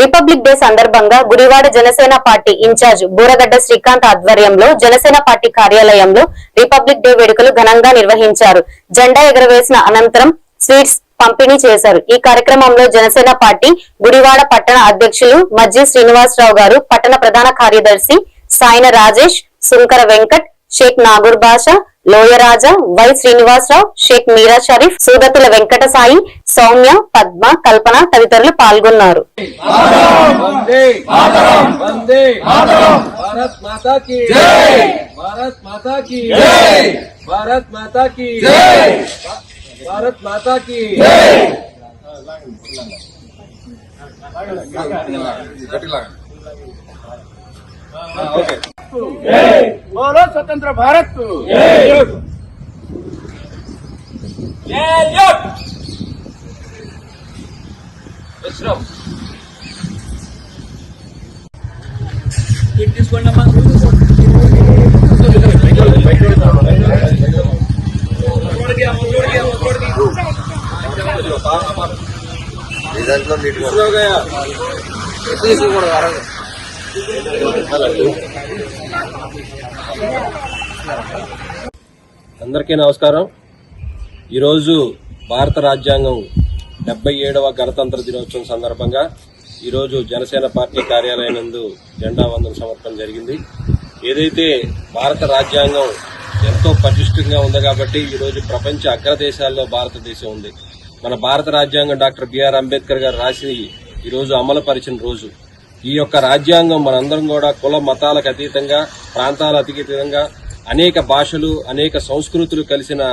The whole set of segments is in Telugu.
రిపబ్లిక్ డే సందర్భంగా గుడివాడ జనసేన పార్టీ ఇన్ఛార్జ్ బూరగడ్డ శ్రీకాంత్ ఆధ్వర్యంలో జనసేన పార్టీ కార్యాలయంలో రిపబ్లిక్ డే వేడుకలు ఘనంగా నిర్వహించారు. జెండా ఎగురవేసిన అనంతరం స్వీట్స్ పంపిణీ చేశారు. ఈ కార్యక్రమంలో జనసేన పార్టీ గుడివాడ పట్టణ అధ్యక్షులు మజ్జి శ్రీనివాసరావు గారు, పట్టణ ప్రధాన కార్యదర్శి సాయిన రాజేష్, సుంకర వెంకట్, షేక్ నాగూర్ బాషా, లోయరాజా, వై శ్రీనివాసరావు, షేక్ మీరా షరీఫ్, సూదతుల వెంకట సాయి, సౌమ్య, పద్మ, కల్పన తదితరులు పాల్గొన్నారు. बोलो स्वतंत्र भारत को తీసుకోండి. అందరికీ నమస్కారం. ఈరోజు భారత రాజ్యాంగం 77వ గణతంత్ర దినోత్సవం సందర్భంగా ఈరోజు జనసేన పార్టీ కార్యాలయం నందు జెండా వందన సమర్పణ జరిగింది. ఏదైతే భారత రాజ్యాంగం ఎంతో పటిష్టంగా ఉంది కాబట్టి ఈరోజు ప్రపంచ అగ్రదేశాల్లో భారతదేశం ఉంది. మన భారత రాజ్యాంగం డాక్టర్ బిఆర్ అంబేద్కర్ గారు రాసి ఈరోజు అమలు పరిచిన రోజు. ఈ యొక్క రాజ్యాంగం మనందరం కూడా కుల మతాలకు అతీతంగా, ప్రాంతాలకు అతీతంగా అనేక భాషలు, అనేక సంస్కృతులు కలిసిన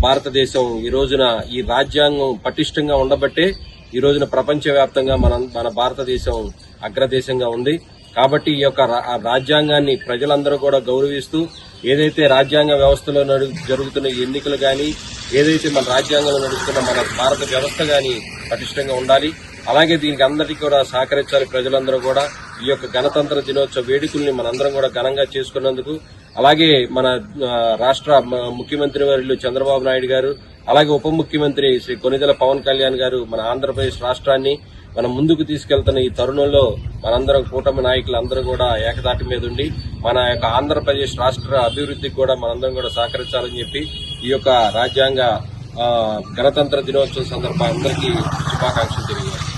భారతదేశం ఈ రోజున ఈ రాజ్యాంగం పటిష్టంగా ఉండబట్టే ఈ రోజున ప్రపంచవ్యాప్తంగా మన భారతదేశం అగ్రదేశంగా ఉంది. కాబట్టి ఈ యొక్క రాజ్యాంగాన్ని ప్రజలందరూ కూడా గౌరవిస్తూ ఏదైతే రాజ్యాంగ వ్యవస్థలో జరుగుతున్న ఎన్నికలు గాని, ఏదైతే మన రాజ్యాంగంలో నడుస్తున్న మన భారత వ్యవస్థ గాని పటిష్టంగా ఉండాలి. అలాగే దీనికి అందరికీ కూడా సహకరించాలి. ప్రజలందరూ కూడా ఈ యొక్క గణతంత్ర దినోత్సవ వేడుకల్ని మనందరం కూడా ఘనంగా చేసుకున్నందుకు, అలాగే మన రాష్ట్ర ముఖ్యమంత్రి వర్యులు చంద్రబాబు నాయుడు గారు, అలాగే ఉప ముఖ్యమంత్రి శ్రీ కొనిదెల పవన్ కళ్యాణ్ గారు మన ఆంధ్రప్రదేశ్ రాష్ట్రాన్ని మనం ముందుకు తీసుకెళ్తున్న ఈ తరుణంలో మనందరం కూటమి నాయకులు అందరూ కూడా ఏకదాటి మీద ఉండి మన యొక్క ఆంధ్రప్రదేశ్ రాష్ట్ర అభివృద్ధికి కూడా మనందరం కూడా సహకరించాలని చెప్పి ఈ యొక్క రాజ్యాంగ గణతంత్ర దినోత్సవం సందర్భంగా అందరికీ శుభాకాంక్షలు తెలియజేస్తాను.